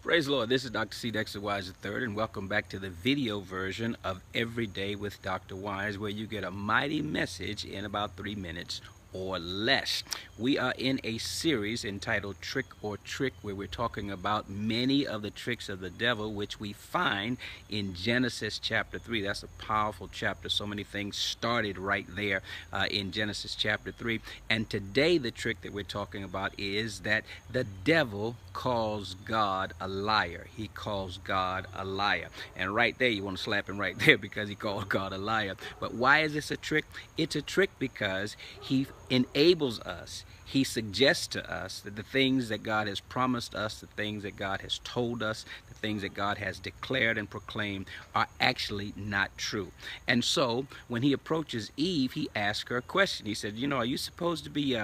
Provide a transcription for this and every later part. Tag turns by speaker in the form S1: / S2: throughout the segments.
S1: Praise the Lord. This is Dr. C. Dexter Wise III, and welcome back to the video version of Every Day with Dr. Wise, where you get a mighty message in about 3 minutes or less. We are in a series entitled Trick or Trick, where we're talking about many of the tricks of the devil, which we find in Genesis chapter 3. That's a powerful chapter. So many things started right there in Genesis chapter 3. And today the trick that we're talking about is that the devil calls God a liar. He calls God a liar. And right there, you want to slap him right there because he called God a liar. But why is this a trick? It's a trick because he enables us. He suggests to us that the things that God has promised us, the things that God has told us, the things that God has declared and proclaimed are actually not true. And so when he approaches Eve, he asks her a question. He said, are you supposed to be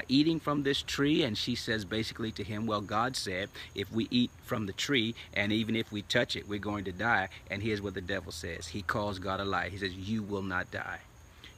S1: eating from this tree? And she says basically to him, well, God said if we eat from the tree and even if we touch it, we're going to die. And here's what the devil says. He calls God a liar. He says, you will not die.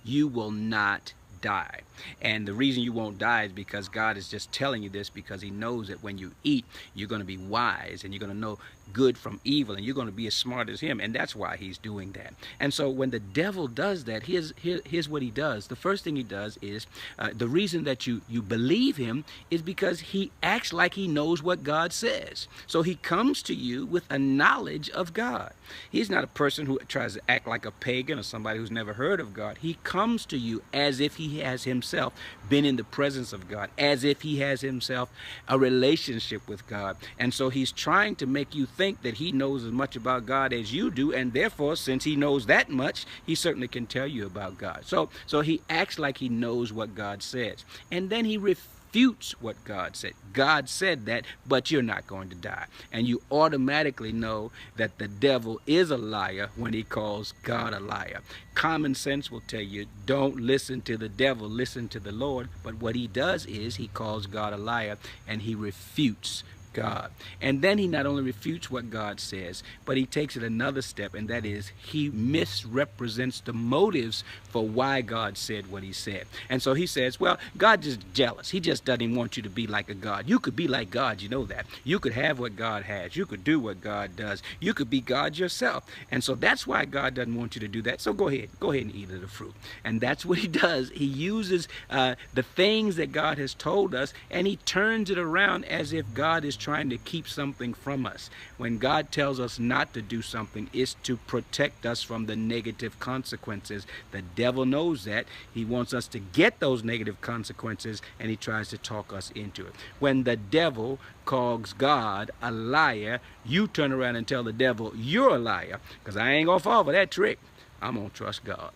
S1: You will not die. And the reason you won't die is because God is just telling you this because he knows that when you eat, you're going to be wise and you're going to know good from evil and you're going to be as smart as him. And that's why he's doing that. And so when the devil does that, here's what he does. The first thing he does is the reason that you believe him is because he acts like he knows what God says. So he comes to you with a knowledge of God. He's not a person who tries to act like a pagan or somebody who's never heard of God. He comes to you as if he has himself been in the presence of God, as if he has himself a relationship with God. And so he's trying to make you think that he knows as much about God as you do, and therefore, since he knows that much, he certainly can tell you about God. So he acts like he knows what God says, and then he refutes what God said. God said that, but you're not going to die. And you automatically know that the devil is a liar when he calls God a liar. Common sense will tell you, don't listen to the devil, listen to the Lord. But what he does is he calls God a liar and he refutes God. And then he not only refutes what God says, but he takes it another step, and that is he misrepresents the motives for why God said what he said. And so he says, well, God's just jealous. He just doesn't want you to be like a God. You could be like God, you know that. You could have what God has. You could do what God does. You could be God yourself. And so that's why God doesn't want you to do that. So go ahead and eat of the fruit. And that's what he does. He uses the things that God has told us, and he turns it around as if God is trying to keep something from us. When God tells us not to do something, it's to protect us from the negative consequences. The devil knows that. He wants us to get those negative consequences, and he tries to talk us into it. When the devil calls God a liar, you turn around and tell the devil, you're a liar, because I ain't gonna fall for that trick. I'm gonna trust God.